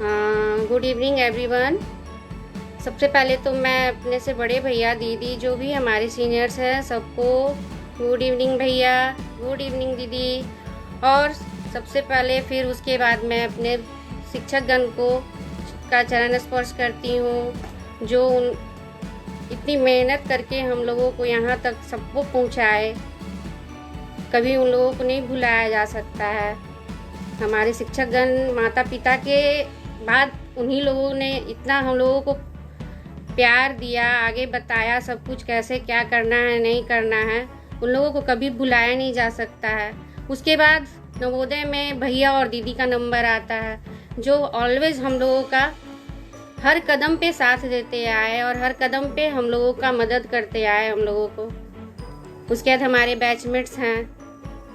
Good evening everyone. सबसे पहले तो मैं अपने से बड़े भैया दीदी जो भी हमारे सीनियर्स हैं सबको गुड इवनिंग भैया, गुड इवनिंग दीदी। और सबसे पहले फिर उसके बाद मैं अपने शिक्षकगण को का चरण स्पर्श करती हूँ जो इतनी मेहनत करके हम लोगों को यहाँ तक सबको पहुँचाए। कभी उन लोगों को नहीं भुलाया जा सकता है। हमारे शिक्षकगण माता पिता के बाद उन्हीं लोगों ने इतना हम लोगों को प्यार दिया, आगे बताया सब कुछ कैसे क्या करना है नहीं करना है, उन लोगों को कभी भुलाया नहीं जा सकता है। उसके बाद नवोदय में भैया और दीदी का नंबर आता है जो ऑलवेज हम लोगों का हर कदम पे साथ देते आए और हर कदम पे हम लोगों का मदद करते आए हम लोगों को। उसके बाद हमारे बैचमेट्स हैं,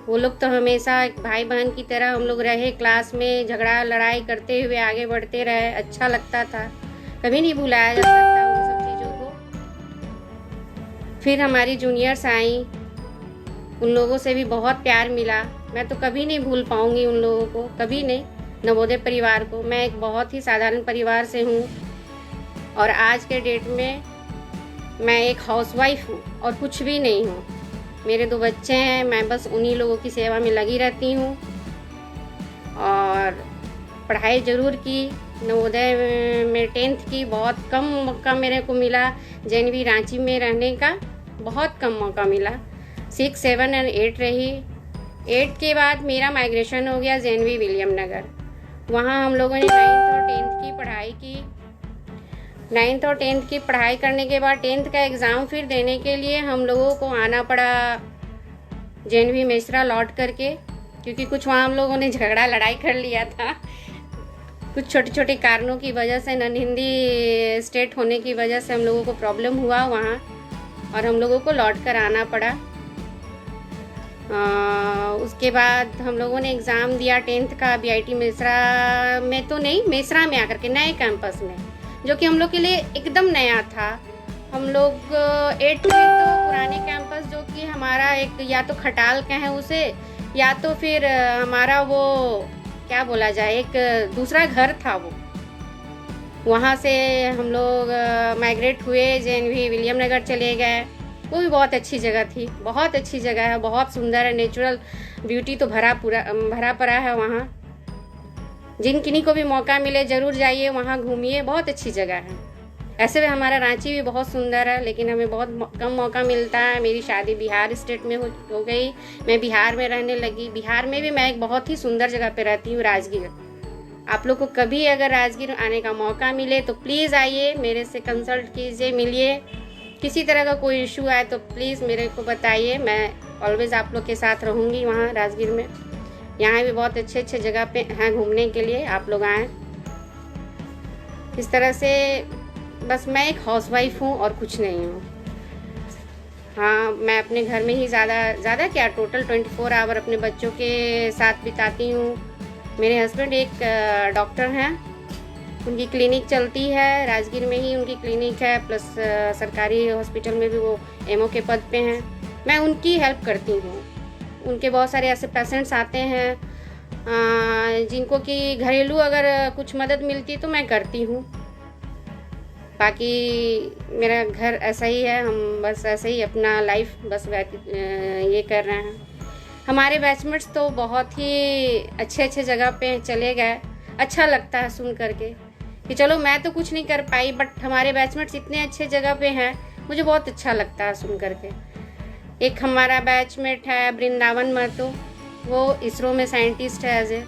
वो लोग तो हमेशा एक भाई बहन की तरह हम लोग रहे, क्लास में झगड़ा लड़ाई करते हुए आगे बढ़ते रहे, अच्छा लगता था, कभी नहीं भुलाया जा सकता उन सब चीज़ों को। फिर हमारी जूनियर्स आई, उन लोगों से भी बहुत प्यार मिला, मैं तो कभी नहीं भूल पाऊँगी उन लोगों को, कभी नहीं। नवोदय परिवार को, मैं एक बहुत ही साधारण परिवार से हूँ और आज के डेट में मैं एक हाउसवाइफ हूँ और कुछ भी नहीं हूँ। मेरे 2 बच्चे हैं, मैं बस उन्हीं लोगों की सेवा में लगी रहती हूँ। और पढ़ाई ज़रूर की, नवोदय में 10th की बहुत कम मौका मेरे को मिला, जेएनवी रांची में रहने का बहुत कम मौका मिला। 6, 7 और 8 रही। 8 के बाद मेरा माइग्रेशन हो गया जेएनवी विलियम नगर। वहाँ हम लोगों ने 9th और 10th की पढ़ाई की। 9th और 10th की पढ़ाई करने के बाद 10th का एग्ज़ाम फिर देने के लिए हम लोगों को आना पड़ा जेएनवी मेसरा लौट करके, क्योंकि कुछ वहाँ हम लोगों ने झगड़ा लड़ाई कर लिया था कुछ छोटे छोटे कारणों की वजह से, नॉन हिंदी स्टेट होने की वजह से हम लोगों को प्रॉब्लम हुआ वहाँ और हम लोगों को लौट कर आना पड़ा। उसके बाद हम लोगों ने एग्ज़ाम दिया 10th का बीआईटी मेसरा में, तो नहीं, मेसरा में आकर के नए कैंपस में, जो कि हम लोग के लिए एकदम नया था। हम लोग 8 में तो पुराने कैंपस जो कि हमारा एक या तो खटाल कहें उसे या तो फिर हमारा वो क्या बोला जाए, एक दूसरा घर था वो, वहाँ से हम लोग माइग्रेट हुए, जेएनवी विलियम नगर चले गए। वो भी बहुत अच्छी जगह थी, बहुत अच्छी जगह है, बहुत सुंदर है, नेचुरल ब्यूटी तो भरा पड़ा है वहाँ। जिन किन्हीं को भी मौका मिले ज़रूर जाइए, वहाँ घूमिए, बहुत अच्छी जगह है। ऐसे में हमारा रांची भी बहुत सुंदर है, लेकिन हमें बहुत कम मौका मिलता है। मेरी शादी बिहार स्टेट में हो गई, मैं बिहार में रहने लगी। बिहार में भी मैं एक बहुत ही सुंदर जगह पे रहती हूँ, राजगीर। आप लोग को कभी अगर राजगीर आने का मौका मिले तो प्लीज़ आइए, मेरे से कंसल्ट कीजिए, मिलिए। किसी तरह का कोई इशू आए तो प्लीज़ मेरे को बताइए, मैं ऑलवेज़ आप लोग के साथ रहूँगी वहाँ राजगीर में। यहाँ भी बहुत अच्छे अच्छे जगह पे हैं घूमने के लिए, आप लोग आएँ। इस तरह से बस मैं एक हाउसवाइफ हूँ और कुछ नहीं हूँ। हाँ, मैं अपने घर में ही ज़्यादा क्या, टोटल 24 आवर अपने बच्चों के साथ बिताती हूँ। मेरे हस्बैंड एक डॉक्टर हैं, उनकी क्लिनिक चलती है राजगीर में ही, उनकी क्लिनिक है, प्लस सरकारी हॉस्पिटल में भी वो एमओ के पद पे हैं। मैं उनकी हेल्प करती हूँ। उनके बहुत सारे ऐसे पेशेंट्स आते हैं जिनको कि घरेलू अगर कुछ मदद मिलती तो मैं करती हूँ। बाकी मेरा घर ऐसा ही है, हम बस ऐसे ही अपना लाइफ बस ये कर रहे हैं। हमारे बैचमेट्स तो बहुत ही अच्छे अच्छे जगह पे चले गए। अच्छा लगता है सुन करके कि चलो मैं तो कुछ नहीं कर पाई, बट हमारे बैचमेट्स इतने अच्छे जगह पे हैं, मुझे बहुत अच्छा लगता है सुन करके। एक हमारा बैचमेट है वृंदावन महतो, वो इसरो में साइंटिस्ट है एज ए,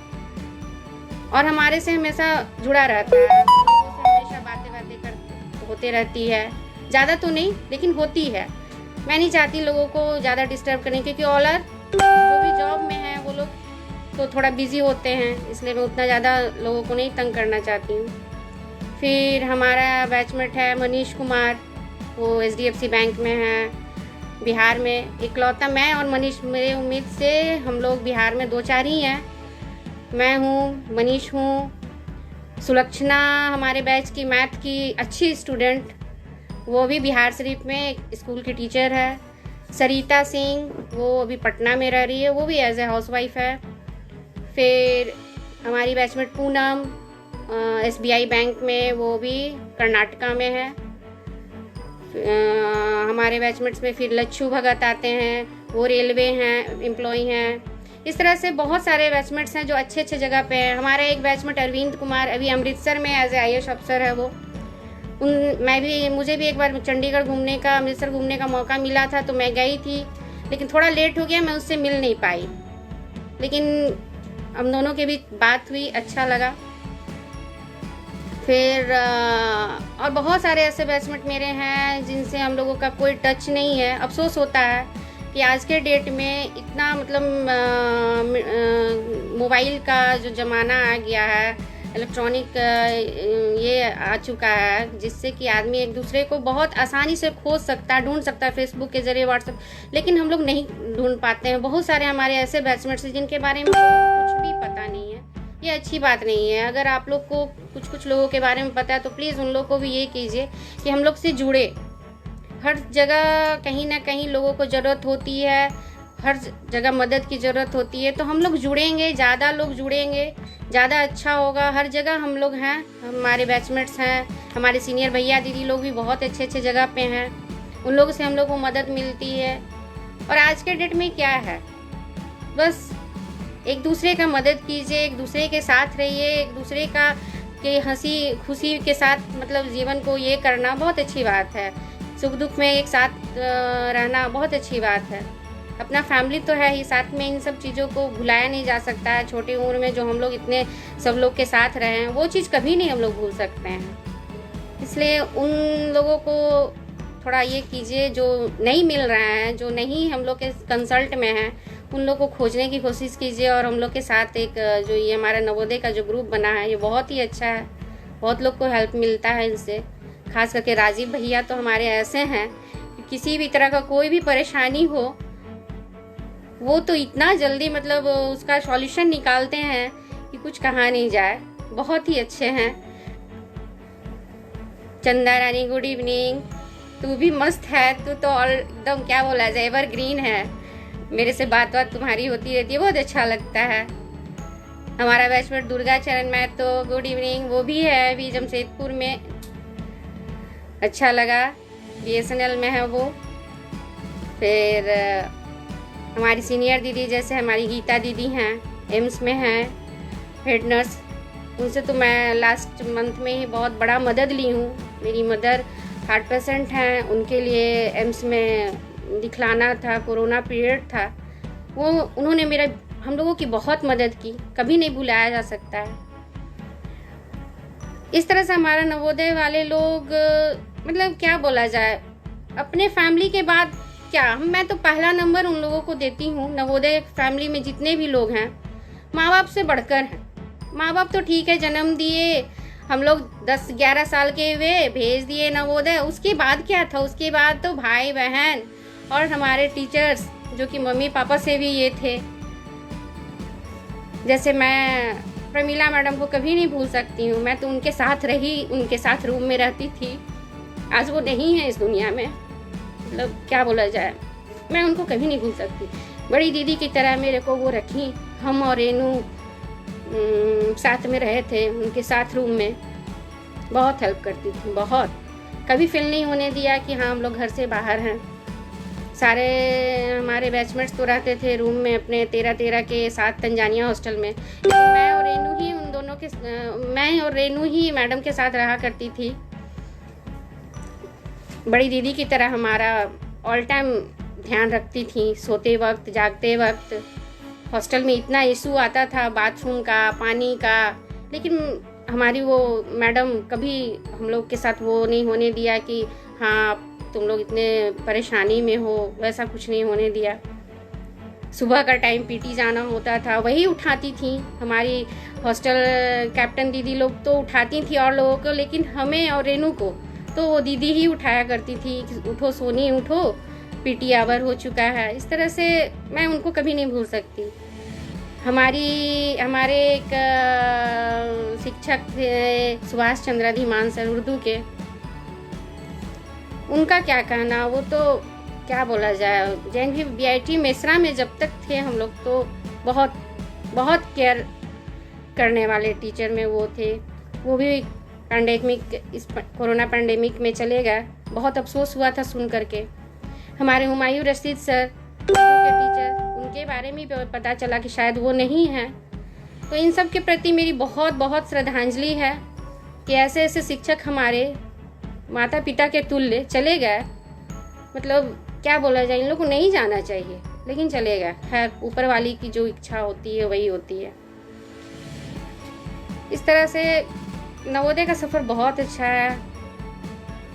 और हमारे से हमेशा जुड़ा रहता है, हमेशा बातें होते रहती है, ज़्यादा तो नहीं लेकिन होती है। मैं नहीं चाहती लोगों को ज़्यादा डिस्टर्ब करने, क्योंकि ऑलर जो भी जॉब में है वो लोग तो थोड़ा बिजी होते हैं, इसलिए मैं उतना ज़्यादा लोगों को नहीं तंग करना चाहती हूँ। फिर हमारा बैचमेट है मनीष कुमार, वो एचडीएफसी बैंक में है बिहार में। इकलौता मैं और मनीष, मेरे उम्मीद से हम लोग बिहार में 2-4 ही हैं। मैं हूँ, मनीष हूँ, सुलक्षणा हमारे बैच की मैथ की अच्छी स्टूडेंट, वो भी बिहार शरीफ में स्कूल की टीचर है। सरिता सिंह, वो अभी पटना में रह रही है, वो भी एज ए हाउसवाइफ है। फिर हमारी बैचमेट पूनम SBI बैंक में, वो भी कर्नाटका में है। हमारे बैचमेट्स में फिर लच्छू भगत आते हैं, वो रेलवे हैं, एम्प्लॉई हैं। इस तरह से बहुत सारे बैचमेट्स हैं जो अच्छे अच्छे जगह पे हैं। हमारा एक बैचमेट अरविंद कुमार अभी अमृतसर में एज ए IAS अफसर है। वो मुझे भी एक बार चंडीगढ़ घूमने का, अमृतसर घूमने का मौका मिला था, तो मैं गई थी, लेकिन थोड़ा लेट हो गया, मैं उससे मिल नहीं पाई। लेकिन हम दोनों के बीच बात हुई, अच्छा लगा। फिर और बहुत सारे ऐसे बैचमेट मेरे हैं जिनसे हम लोगों का कोई टच नहीं है। अफसोस होता है कि आज के डेट में इतना मतलब मोबाइल का जो ज़माना आ गया है, इलेक्ट्रॉनिक ये आ चुका है, जिससे कि आदमी एक दूसरे को बहुत आसानी से खोज सकता है, ढूंढ सकता है फेसबुक के ज़रिए, व्हाट्सएप, लेकिन हम लोग नहीं ढूंढ पाते हैं। बहुत सारे हमारे ऐसे बैचमेट्स हैं जिनके बारे में कुछ भी पता नहीं है। ये अच्छी बात नहीं है। अगर आप लोग को कुछ लोगों के बारे में पता है तो प्लीज़ उन लोग को भी ये कीजिए कि हम लोग से जुड़े। हर जगह कहीं ना कहीं लोगों को ज़रूरत होती है, हर जगह मदद की ज़रूरत होती है, तो हम लोग जुड़ेंगे, ज़्यादा लोग जुड़ेंगे, ज़्यादा अच्छा होगा। हर जगह हम लोग हैं, हमारे बैचमेट्स हैं, हमारे सीनियर भैया दीदी लोग भी बहुत अच्छे अच्छे जगह पे हैं, उन लोगों से हम लोग को मदद मिलती है। और आज के डेट में क्या है, बस एक दूसरे का मदद कीजिए, एक दूसरे के साथ रहिए, एक दूसरे का के हंसी खुशी के साथ मतलब जीवन को ये करना बहुत अच्छी बात है। सुख दुख में एक साथ रहना बहुत अच्छी बात है। अपना फैमिली तो है ही, साथ में इन सब चीज़ों को भुलाया नहीं जा सकता है। छोटी उम्र में जो हम लोग इतने सब लोग के साथ रहे हैं, वो चीज़ कभी नहीं हम लोग भूल सकते हैं। इसलिए उन लोगों को थोड़ा ये कीजिए जो नहीं मिल रहा है, जो नहीं हम लोग के कंसल्ट में है, उन लोग को खोजने की कोशिश कीजिए। और हम लोग के साथ एक जो ये हमारा नवोदय का जो ग्रुप बना है, ये बहुत ही अच्छा है, बहुत लोग को हेल्प मिलता है इनसे। खास करके राजीव भैया तो हमारे ऐसे हैं कि किसी भी तरह का कोई भी परेशानी हो, वो तो इतना जल्दी मतलब उसका सॉल्यूशन निकालते हैं कि कुछ कहा नहीं जाए, बहुत ही अच्छे हैं। चंदा रानी गुड इवनिंग, तू भी मस्त है, तू तो और एकदम क्या बोला जाए एवरग्रीन है। मेरे से बात तुम्हारी होती रहती है, बहुत अच्छा लगता है। हमारा बैचमेट दुर्गा चरण में तो गुड इवनिंग, वो भी है अभी जमशेदपुर में, अच्छा लगा, BSNL में है वो। फिर हमारी सीनियर दीदी जैसे हमारी गीता दीदी हैं, एम्स में हैं हेड नर्स, उनसे तो मैं लास्ट मंथ में ही बहुत बड़ा मदद ली हूँ। मेरी मदर हार्ट पेशेंट हैं, उनके लिए एम्स में दिखलाना था, कोरोना पीरियड था, वो उन्होंने हम लोगों की बहुत मदद की, कभी नहीं भुलाया जा सकता है। इस तरह से हमारा नवोदय वाले लोग मतलब क्या बोला जाए, अपने फैमिली के बाद क्या, मैं तो पहला नंबर उन लोगों को देती हूँ। नवोदय फैमिली में जितने भी लोग हैं, माँ बाप से बढ़कर हैं। माँ बाप तो ठीक है, जन्म दिए, हम लोग 10-11 साल के हुए, भेज दिए नवोदय, उसके बाद क्या था, उसके बाद तो भाई बहन और हमारे टीचर्स जो कि मम्मी पापा से भी ये थे। जैसे मैं प्रमीला मैडम को कभी नहीं भूल सकती हूँ, मैं तो उनके साथ रही, उनके साथ रूम में रहती थी। आज वो नहीं है इस दुनिया में, मतलब क्या बोला जाए, मैं उनको कभी नहीं भूल सकती। बड़ी दीदी की तरह मेरे को वो रखी। हम और रेनू साथ में रहे थे, उनके साथ रूम में, बहुत हेल्प करती थी, बहुत, कभी फील नहीं होने दिया कि हाँ हम लोग घर से बाहर हैं। सारे हमारे बैचमेट्स तो रहते थे रूम में अपने 13-13 के साथ तंजानिया हॉस्टल में, मैं और रेनू ही मैडम के साथ रहा करती थी। बड़ी दीदी की तरह हमारा ऑल टाइम ध्यान रखती थी, सोते वक्त, जागते वक्त। हॉस्टल में इतना इशू आता था बाथरूम का, पानी का, लेकिन हमारी वो मैडम कभी हम लोग के साथ वो नहीं होने दिया कि हाँ तुम लोग इतने परेशानी में हो, वैसा कुछ नहीं होने दिया। सुबह का टाइम पीटी जाना होता था, वही उठाती थी। हमारी हॉस्टल कैप्टन दीदी लोग तो उठाती थी और लोगों को, लेकिन हमें और रेनू को तो वो दीदी ही उठाया करती थी कि उठो सोनी उठो, पीटी आवर हो चुका है। इस तरह से मैं उनको कभी नहीं भूल सकती। हमारे एक शिक्षक थे सुभाष चंद्र धीमान सर, उर्दू के, उनका क्या कहना, वो तो क्या बोला जाए, जैन भी BIT मेसरा में जब तक थे हम लोग तो बहुत बहुत केयर करने वाले टीचर में वो थे। वो भी पैंडेमिक, इस कोरोना पैंडेमिक में चले गए। बहुत अफसोस हुआ था सुन करके। हमारे हुमायूं रशीद सर के टीचर, उनके बारे में भी पता चला कि शायद वो नहीं हैं। तो इन सब के प्रति मेरी बहुत बहुत श्रद्धांजलि है कि ऐसे ऐसे शिक्षक हमारे माता पिता के तुल्य चले गए। मतलब क्या बोला जाए, इन लोग को नहीं जाना चाहिए, लेकिन चले गए। खैर, ऊपर वाली की जो इच्छा होती है वही होती है। इस तरह से नवोदय का सफ़र बहुत अच्छा है,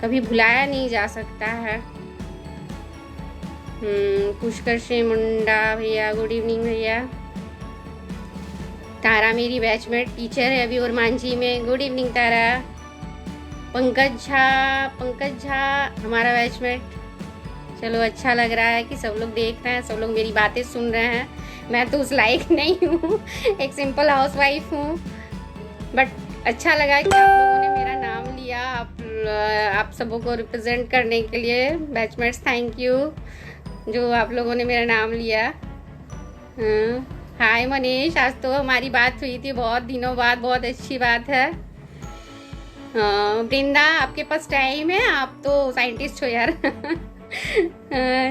कभी भुलाया नहीं जा सकता है। पुष्कर श्री मुंडा भैया, गुड इवनिंग भैया। तारा मेरी बैचमेट टीचर है अभी ओरमांझी में, गुड इवनिंग तारा। पंकज झा हमारा बैचमेट। चलो, अच्छा लग रहा है कि सब लोग देख रहे हैं, सब लोग मेरी बातें सुन रहे हैं। मैं तो उस लायक नहीं हूँ, एक सिंपल हाउसवाइफ हूँ, बट अच्छा लगा कि आप लोगों ने मेरा नाम लिया। आप सबों को रिप्रेजेंट करने के लिए बैचमेट्स, थैंक यू जो आप लोगों ने मेरा नाम लिया। हाय मनीष, आज तो हमारी बात हुई थी बहुत दिनों बाद, बहुत अच्छी बात है। वृंदा, आपके पास टाइम है? आप तो साइंटिस्ट हो यार।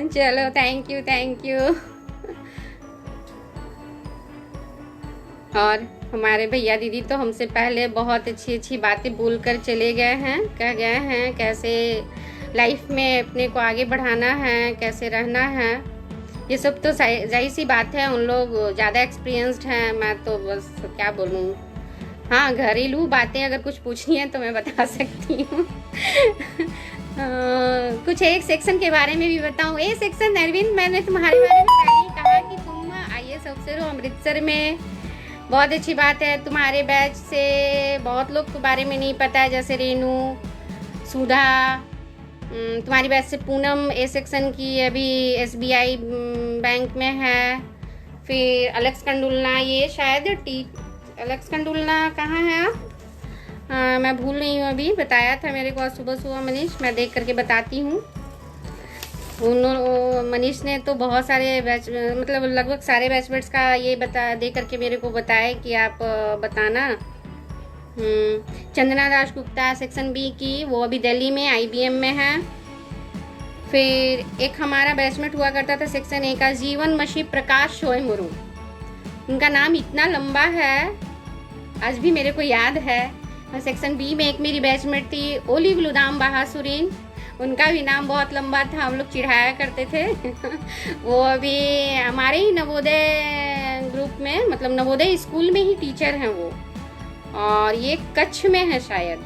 चलो, थैंक यू। और हमारे भैया दीदी तो हमसे पहले बहुत अच्छी बातें बोलकर चले गए हैं, कह गए हैं कैसे लाइफ में अपने को आगे बढ़ाना है, कैसे रहना है। ये सब तो जाहिर सी बात है, उन लोग ज़्यादा एक्सपीरियंस्ड हैं, मैं तो बस क्या बोलूँ। हाँ, घरेलू बातें अगर कुछ पूछनी है तो मैं बता सकती हूँ। कुछ एक सेक्शन के बारे में भी बताऊँ। ए सेक्शन अरविंद, मैंने तुम्हारे बारे में पहले ही कहा कि तुम IAS अफसर हो अमृतसर में, बहुत अच्छी बात है। तुम्हारे बैच से बहुत लोग के बारे में नहीं पता है, जैसे रेनू, सुधा। तुम्हारी बैच से पूनम ए सेक्शन की अभी SBI बैंक में है। फिर अलेक्स कंडुलना, ये शायद अलेक्स कंडुलना कहाँ है आप? मैं भूल रही हूँ, अभी बताया था मेरे को आज सुबह मनीष, मैं देख करके बताती हूँ। मनीष ने तो बहुत सारे बैच, मतलब लगभग सारे बैचमेट्स का ये दे करके मेरे को बताया कि आप बताना। चंदना दास गुप्ता सेक्शन B की, वो अभी दिल्ली में IBM में है। फिर एक हमारा बैचमेट हुआ करता था सेक्शन A का, जीवन मशी प्रकाश शोय मुरु। उनका नाम इतना लंबा है, आज भी मेरे को याद है। और सेक्शन B में एक मेरी बैचमेट थी ओलिव लुदाम बाहासुरीन, उनका भी नाम बहुत लंबा था, हम लोग चिढ़ाया करते थे। वो अभी हमारे ही नवोदय ग्रुप में, मतलब नवोदय स्कूल में ही टीचर हैं वो, और ये कच्छ में है शायद।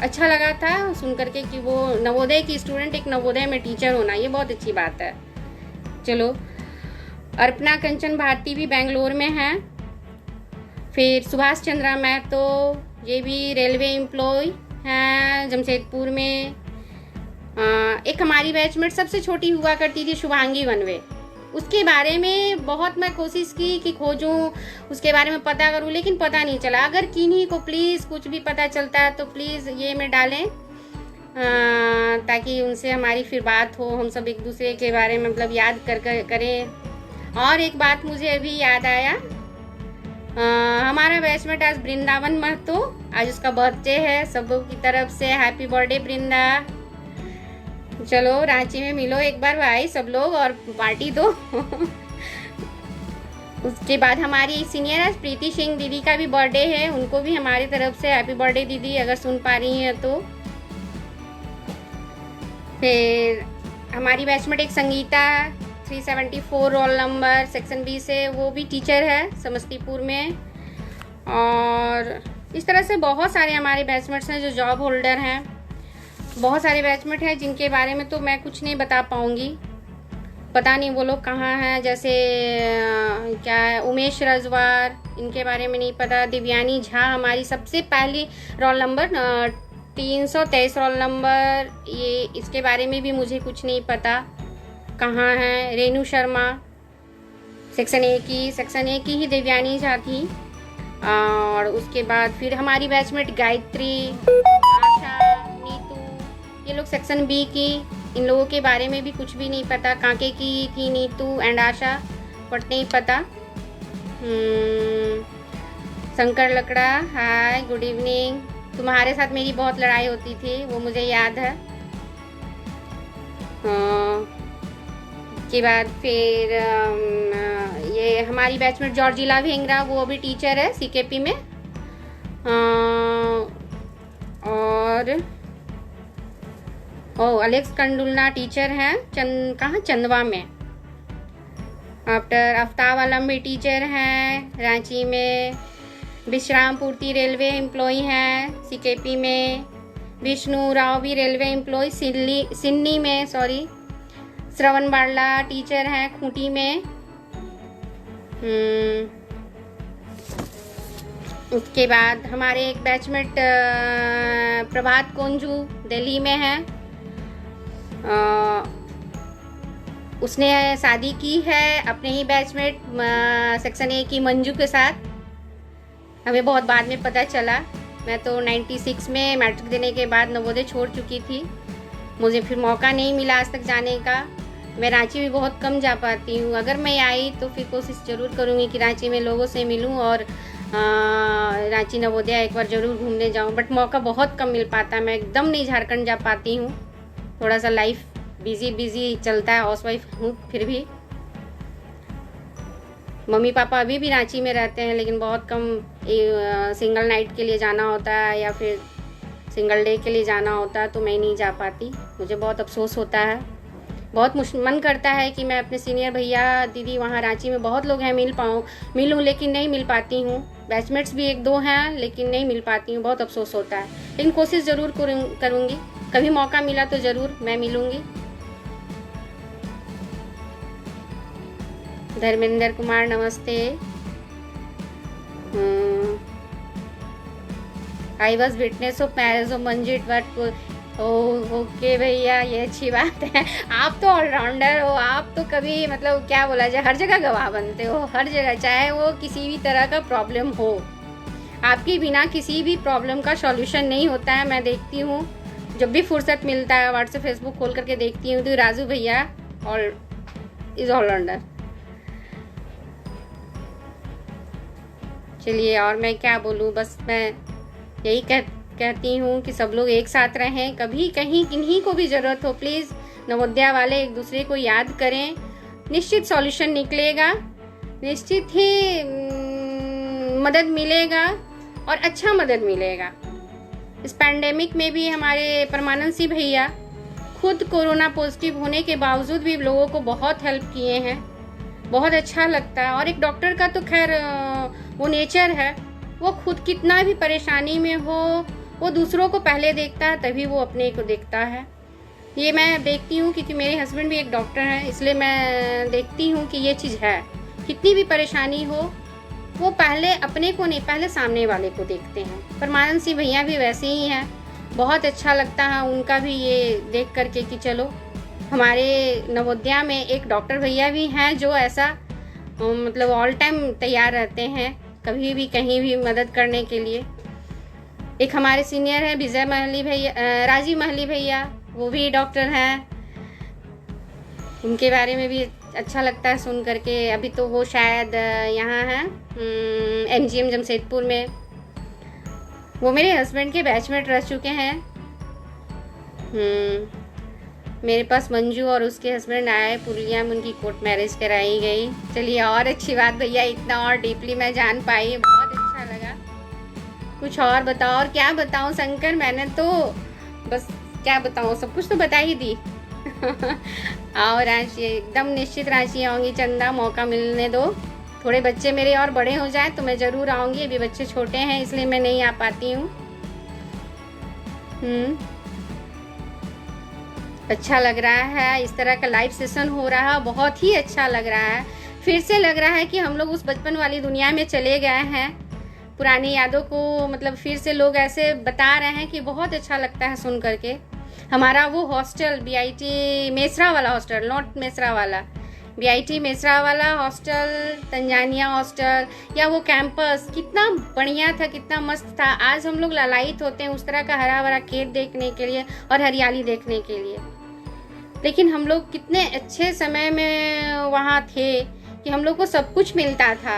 अच्छा लगा था सुन करके कि वो नवोदय की स्टूडेंट एक नवोदय में टीचर होना, ये बहुत अच्छी बात है। चलो, अर्पणा कंचन भारती भी बेंगलोर में है। फिर सुभाष चंद्रा महतो, ये भी रेलवे एम्प्लॉय हैं जमशेदपुर में। एक हमारी बैचमेट सबसे छोटी हुआ करती थी शुभांगी वनवे, उसके बारे में बहुत मैं कोशिश की कि खोजूं, उसके बारे में पता करूं, लेकिन पता नहीं चला। अगर किन्हीं को प्लीज़ कुछ भी पता चलता है तो प्लीज़ ये में डालें, ताकि उनसे हमारी फिर बात हो, हम सब एक दूसरे के बारे में मतलब याद करें। और एक बात मुझे अभी याद आया, हमारा बैचमेट आज वृंदावन महतो, आज उसका बर्थडे है। सबों की तरफ से हैप्पी बर्थडे वृंदा। चलो, रांची में मिलो एक बार भाई सब लोग और पार्टी दो। उसके बाद हमारी सीनियर आज प्रीति सिंह दीदी का भी बर्थडे है, उनको भी हमारी तरफ से हैप्पी बर्थडे दीदी, अगर सुन पा रही हैं तो। फिर हमारी बैचमेट एक Sangeeta 374 roll number section B से, वो भी टीचर है समस्तीपुर में। और इस तरह से बहुत सारे हमारे बैचमेट्स हैं जो जॉब होल्डर हैं। बहुत सारे बैचमेट हैं जिनके बारे में तो मैं कुछ नहीं बता पाऊँगी, पता नहीं वो लोग कहाँ हैं। जैसे क्या है, उमेश रजवार, इनके बारे में नहीं पता। दिव्यानी झा हमारी सबसे पहली रोल नंबर 323 रोल नंबर, ये इसके बारे में भी मुझे कुछ नहीं पता कहाँ है। रेनू शर्मा सेक्शन A की ही दिव्यानी झा थी। और उसके बाद फिर हमारी बैचमेट गायत्री, आशा, नीतू, ये लोग सेक्शन B की। इन लोगों के बारे में भी कुछ भी नहीं पता। कांके की थी नीतू एंड आशा, बट नहीं पता। शंकर लकड़ा, हाय गुड इवनिंग। तुम्हारे साथ मेरी बहुत लड़ाई होती थी, वो मुझे याद है। के बाद फिर ये हमारी बैचमेट जॉर्जिला भेंगरा, वो अभी टीचर है सीकेपी में। और अलेक्स कंडुलना टीचर हैं कहाँ, चंदवा में। आफ्टर आफ्ताब आलम भी टीचर हैं रांची में। विश्राम पूर्ति रेलवे एम्प्लॉय हैं सीकेपी में। विष्णु राव भी रेलवे एम्प्लॉय सिन्नी में, सॉरी। श्रवण बाड़ला टीचर हैं खूंटी में। उसके बाद हमारे एक बैचमेट प्रभात कोंजू दिल्ली में है। उसने शादी की है अपने ही बैचमेट सेक्शन ए की मंजू के साथ। हमें बहुत बाद में पता चला। मैं तो 96 में मैट्रिक देने के बाद नवोदय छोड़ चुकी थी। मुझे फिर मौका नहीं मिला आज तक जाने का। मैं रांची भी बहुत कम जा पाती हूँ। अगर मैं आई तो फिर कोशिश ज़रूर करूँगी कि रांची में लोगों से मिलूँ और रांची नवोदय एक बार ज़रूर घूमने जाऊँ, बट मौका बहुत कम मिल पाता है। मैं एकदम नहीं झारखंड जा पाती हूँ, थोड़ा सा लाइफ बिजी चलता है। हाउसवाइफ हूँ फिर भी। मम्मी पापा अभी भी रांची में रहते हैं, लेकिन बहुत कम सिंगल नाइट के लिए जाना होता है या फिर सिंगल डे के लिए जाना होता है, तो मैं नहीं जा पाती। मुझे बहुत अफसोस होता है। बहुत मन करता है कि मैं अपने सीनियर भैया दीदी वहाँ रांची में बहुत लोग हैं मिलूँ, लेकिन नहीं मिल पाती हूँ। बैचमेट्स भी एक दो हैं, लेकिन नहीं मिल पाती हूँ। बहुत अफसोस होता है, लेकिन कोशिश ज़रूर करूँगी। कभी मौका मिला तो ज़रूर मैं मिलूँगी। धर्मेंद्र कुमार नमस्ते। I was witness of marriage of Manjeet but okay भैया, ये अच्छी बात है। आप तो ऑलराउंडर हो, आप तो कभी मतलब क्या बोला जाए, हर जगह गवाह बनते हो, हर जगह, चाहे वो किसी भी तरह का प्रॉब्लम हो। आपके बिना किसी भी प्रॉब्लम का सॉल्यूशन नहीं होता है। मैं देखती हूँ जब भी फुर्सत मिलता है, व्हाट्सएप फेसबुक खोल करके देखती हूँ तो राजू भैया इज ऑलराउंडर। चलिए, और मैं क्या बोलूँ, बस मैं यही कहती हूँ कि सब लोग एक साथ रहें। कभी कहीं किन्हीं को भी ज़रूरत हो, प्लीज़ नवोदया वाले एक दूसरे को याद करें। निश्चित सॉल्यूशन निकलेगा, निश्चित ही मदद मिलेगा और अच्छा मदद मिलेगा। इस पैंडेमिक में भी हमारे परमानंद सिंह भैया खुद कोरोना पॉजिटिव होने के बावजूद भी लोगों को बहुत हेल्प किए हैं। बहुत अच्छा लगता है। और एक डॉक्टर का तो खैर वो नेचर है, वो खुद कितना भी परेशानी में हो, वो दूसरों को पहले देखता है तभी वो अपने को देखता है। ये मैं देखती हूँ क्योंकि मेरे हस्बैंड भी एक डॉक्टर हैं, इसलिए मैं देखती हूँ कि ये चीज़ है। कितनी भी परेशानी हो, वो पहले अपने को नहीं, पहले सामने वाले को देखते हैं। परमानंद सिंह भैया भी वैसे ही हैं। बहुत अच्छा लगता है उनका भी ये देख करके कि चलो हमारे नवोदया में एक डॉक्टर भैया भी हैं जो ऐसा मतलब ऑल टाइम तैयार रहते हैं कभी भी कहीं भी मदद करने के लिए। एक हमारे सीनियर हैं विजय महली भैया, राजीव महली भैया, वो भी डॉक्टर हैं। उनके बारे में भी अच्छा लगता है सुन करके। अभी तो वो शायद यहाँ हैं MGM जमशेदपुर में। वो मेरे हस्बैंड के बैचमेट रह चुके हैं। मेरे पास मंजू और उसके हस्बैंड आए, पुरुलिया में उनकी कोर्ट मैरिज कराई गई। चलिए, और अच्छी बात भैया, इतना और डीपली मैं जान पाई, बहुत अच्छा लगा। कुछ और बताओ। और क्या बताऊं शंकर, मैंने तो बस क्या बताऊं, सब कुछ तो बता ही दी। आओ रांची, एकदम निश्चित रांची आऊँगी चंदा, मौका मिलने दो। थोड़े बच्चे मेरे और बड़े हो जाए तो मैं ज़रूर आऊँगी। अभी बच्चे छोटे हैं इसलिए मैं नहीं आ पाती हूँ। अच्छा लग रहा है, इस तरह का लाइव सेशन हो रहा है, बहुत ही अच्छा लग रहा है। फिर से लग रहा है कि हम लोग उस बचपन वाली दुनिया में चले गए हैं। पुरानी यादों को मतलब फिर से लोग ऐसे बता रहे हैं कि बहुत अच्छा लगता है सुन करके। हमारा वो हॉस्टल BIT मेसरा वाला हॉस्टल, नॉट मेसरा वाला, BIT मेसरा वाला हॉस्टल, तंजानिया हॉस्टल या वो कैंपस कितना बढ़िया था, कितना मस्त था। आज हम लोग लालायित होते हैं उस तरह का हरा भरा खेत देखने के लिए और हरियाली देखने के लिए। लेकिन हम लोग कितने अच्छे समय में वहाँ थे कि हम लोग को सब कुछ मिलता था।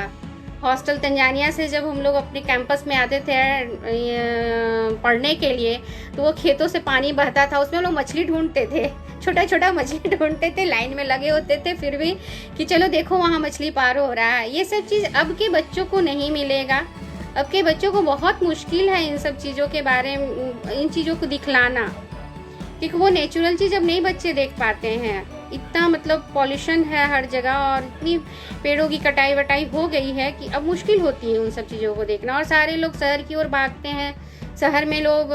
हॉस्टल तंजानिया से जब हम लोग अपने कैंपस में आते थे पढ़ने के लिए, तो वो खेतों से पानी बहता था, उसमें हम लोग मछली ढूंढते थे, छोटा छोटा मछली ढूंढते थे, लाइन में लगे होते थे फिर भी कि चलो देखो वहाँ मछली पार हो रहा है। ये सब चीज़ अब के बच्चों को नहीं मिलेगा। अब के बच्चों को बहुत मुश्किल है इन सब चीज़ों के बारे में, इन चीज़ों को दिखलाना, क्योंकि वो नेचुरल चीज़ अब नहीं बच्चे देख पाते हैं। इतना मतलब पॉल्यूशन है हर जगह और इतनी पेड़ों की कटाई वटाई हो गई है कि अब मुश्किल होती है उन सब चीज़ों को देखना। और सारे लोग शहर की ओर भागते हैं, शहर में लोग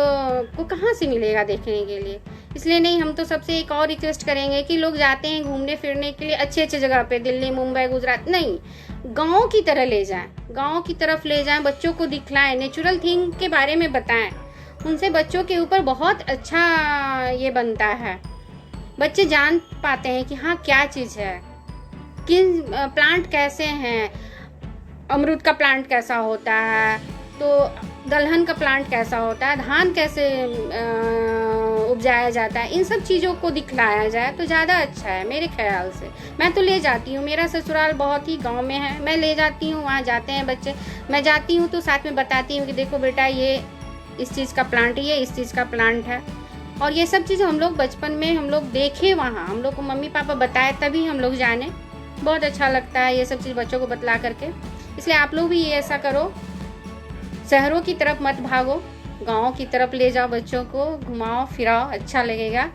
को कहाँ से मिलेगा देखने के लिए। इसलिए नहीं, हम तो सबसे एक और रिक्वेस्ट करेंगे कि लोग जाते हैं घूमने फिरने के लिए अच्छे अच्छे जगह पे, दिल्ली, मुंबई, गुजरात, नहीं, गाँव की तरह ले जाएं, गाँव की तरफ ले जाएं, बच्चों को दिखलाएं, नेचुरल थिंग के बारे में बताएं। उनसे बच्चों के ऊपर बहुत अच्छा ये बनता है, बच्चे जान पाते हैं कि हाँ क्या चीज़ है, किन प्लांट कैसे हैं, अमरूद का प्लांट कैसा होता है, तो दलहन का प्लांट कैसा होता है, धान कैसे उपजाया जाता है, इन सब चीज़ों को दिखलाया जाए तो ज़्यादा अच्छा है मेरे ख्याल से। मैं तो ले जाती हूँ, मेरा ससुराल बहुत ही गांव में है, मैं ले जाती हूँ, वहाँ जाते हैं बच्चे, मैं जाती हूँ तो साथ में बताती हूँ कि देखो बेटा ये इस चीज़ का प्लांट, ये इस चीज़ का प्लांट है। और ये सब चीज़ हम लोग बचपन में हम लोग देखे, वहाँ हम लोग को मम्मी पापा बताए तभी हम लोग जाने। बहुत अच्छा लगता है ये सब चीज़ बच्चों को बतला करके। इसलिए आप लोग भी ये ऐसा करो, शहरों की तरफ मत भागो, गाँव की तरफ ले जाओ बच्चों को, घुमाओ फिराओ, अच्छा लगेगा।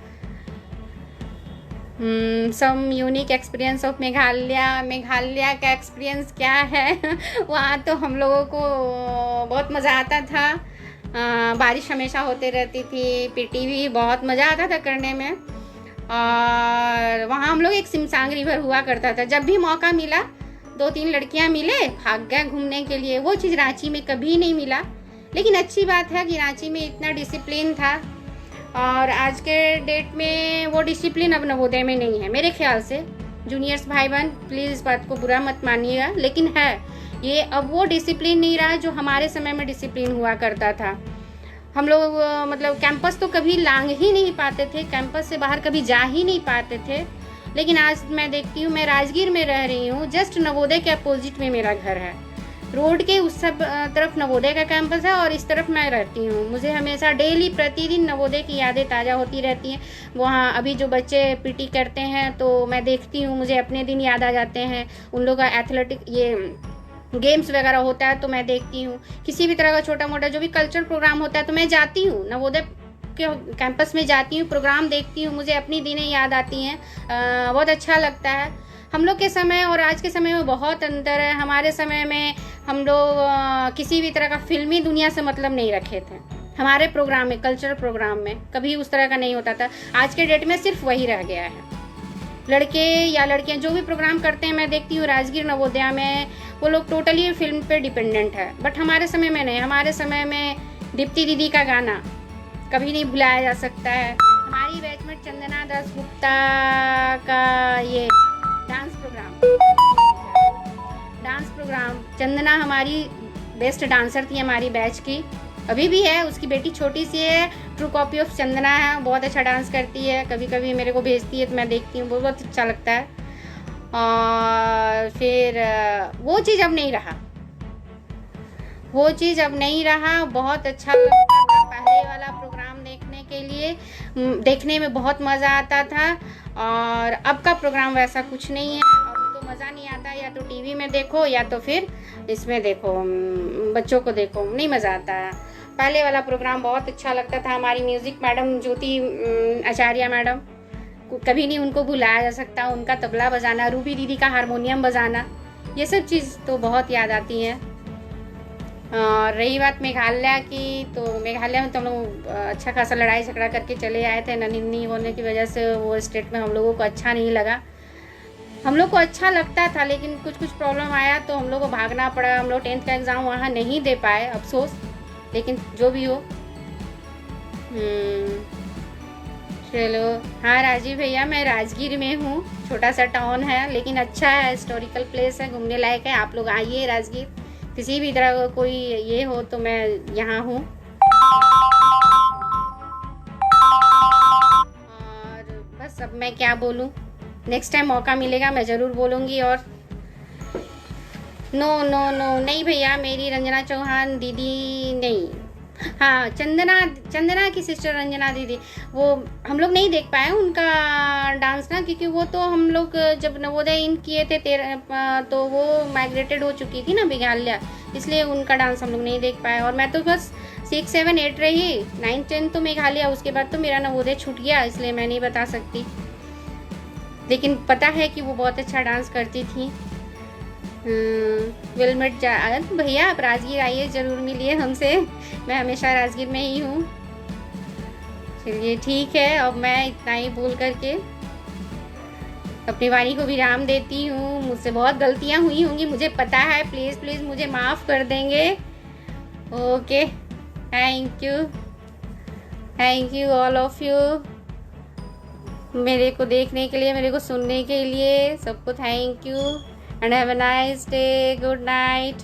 Some unique experience of Meghalaya. Meghalaya का एक्सपीरियंस क्या है वहाँ तो हम लोगों को बहुत मज़ा आता था, बारिश हमेशा होते रहती थी, पीटी भी बहुत मज़ा आता था करने में। और वहाँ हम लोग एक सिमसांग रिवर हुआ करता था, जब भी मौका मिला 2-3 लड़कियाँ मिले, भाग गए घूमने के लिए। वो चीज़ रांची में कभी नहीं मिला, लेकिन अच्छी बात है कि रांची में इतना डिसिप्लिन था। और आज के डेट में वो डिसिप्लिन अब नवोदय में नहीं है मेरे ख्याल से। जूनियर्स भाई बहन प्लीज़ इस बात को बुरा मत मानिएगा, लेकिन है ये अब वो डिसिप्लिन नहीं रहा जो हमारे समय में डिसिप्लिन हुआ करता था। हम लोग मतलब कैंपस तो कभी लांग ही नहीं पाते थे, कैंपस से बाहर कभी जा ही नहीं पाते थे। लेकिन आज मैं देखती हूँ, मैं राजगीर में रह रही हूँ, जस्ट नवोदय के अपोजिट में मेरा घर है, रोड के उस सब तरफ नवोदय का कैंपस है और इस तरफ मैं रहती हूँ। मुझे हमेशा डेली प्रतिदिन नवोदय की यादें ताज़ा होती रहती हैं। वहाँ अभी जो बच्चे पीटी करते हैं तो मैं देखती हूँ, मुझे अपने दिन याद आ जाते हैं। उन लोगों का एथलेटिक ये गेम्स वगैरह होता है तो मैं देखती हूँ। किसी भी तरह का छोटा मोटा जो भी कल्चरल प्रोग्राम होता है तो मैं जाती हूँ, नवोदय के कैंपस में जाती हूँ, प्रोग्राम देखती हूँ, मुझे अपनी दिनें याद आती हैं। बहुत अच्छा लगता है। हम लोग के समय और आज के समय में बहुत अंतर है। हमारे समय में हम लोग किसी भी तरह का फिल्मी दुनिया से मतलब नहीं रखे थे। हमारे प्रोग्राम में, कल्चरल प्रोग्राम में कभी उस तरह का नहीं होता था। आज के डेट में सिर्फ वही रह गया है। लड़के या लड़कियां जो भी प्रोग्राम करते हैं, मैं देखती हूँ राजगीर नवोदया में वो लोग टोटली फिल्म पे डिपेंडेंट है। बट हमारे समय में नहीं। हमारे समय में दीप्ति दीदी का गाना कभी नहीं भुलाया जा सकता है। हमारी बैचमेट चंदना दास गुप्ता का ये डांस प्रोग्राम, चंदना हमारी बेस्ट डांसर थी हमारी बैच की, अभी भी है। उसकी बेटी छोटी सी है, ट्रू कॉपी ऑफ चंदना है, बहुत अच्छा डांस करती है। कभी कभी मेरे को भेजती है तो मैं देखती हूँ, बहुत अच्छा लगता है। और फिर वो चीज़ अब नहीं रहा, वो चीज़ अब नहीं रहा। बहुत अच्छा लगता था पहले वाला प्रोग्राम देखने के लिए, देखने में बहुत मज़ा आता था। और अब का प्रोग्राम वैसा कुछ नहीं है। अब तो मज़ा नहीं आता, या तो टीवी में देखो या तो फिर इसमें देखो, बच्चों को देखो, नहीं मज़ा आता है। पहले वाला प्रोग्राम बहुत अच्छा लगता था। हमारी म्यूज़िक मैडम ज्योति आचार्य मैडम, कभी नहीं उनको भुलाया जा सकता। उनका तबला बजाना, रूबी दीदी का हारमोनियम बजाना, ये सब चीज़ तो बहुत याद आती हैं। और रही बात मेघालय की, तो मेघालय में तो हम लोग अच्छा खासा लड़ाई झगड़ा करके चले आए थे। ननिन्नी होने की वजह से वो स्टेट में हम लोगों को अच्छा नहीं लगा। हम लोग को अच्छा लगता था, लेकिन कुछ प्रॉब्लम आया तो हम लोग को भागना पड़ा। हम लोग 10th का एग्ज़ाम वहाँ नहीं दे पाए, अफसोस। लेकिन जो भी हो, चलो। हाँ राजीव भैया, मैं राजगीर में हूँ, छोटा सा टाउन है लेकिन अच्छा है, हिस्टोरिकल प्लेस है, घूमने लायक है। आप लोग आइए राजगीर, किसी भी तरह का कोई ये हो तो मैं यहाँ हूँ। और बस अब मैं क्या बोलूँ, नेक्स्ट टाइम मौका मिलेगा मैं ज़रूर बोलूँगी। और नो नो नो, नहीं भैया, मेरी रंजना चौहान दीदी नहीं। हाँ, चंदना, चंदना की सिस्टर रंजना दीदी, वो हम लोग नहीं देख पाए उनका डांस ना, क्योंकि वो तो हम लोग जब नवोदय इन किए थे तो वो माइग्रेटेड हो चुकी थी ना मेघालय, इसलिए उनका डांस हम लोग नहीं देख पाए। और मैं तो बस 6, 7, 8 रही, 9, 10 तो मेघालय, उसके बाद तो मेरा नवोदय छूट गया, इसलिए मैं नहीं बता सकती। लेकिन पता है कि वो बहुत अच्छा डांस करती थी। विलमेट भैया, आप राजगीर आइए, ज़रूर मिलिए हमसे, मैं हमेशा राजगीर में ही हूँ। चलिए ठीक है, अब मैं इतना ही बोल करके अपनी वाणी को विराम देती हूँ। मुझसे बहुत गलतियाँ हुई होंगी, मुझे पता है, प्लीज़ प्लीज़ मुझे माफ़ कर देंगे। Okay, thank you all of you, मेरे को देखने के लिए, मेरे को सुनने के लिए, सबको thank you, and have a nice day, good night.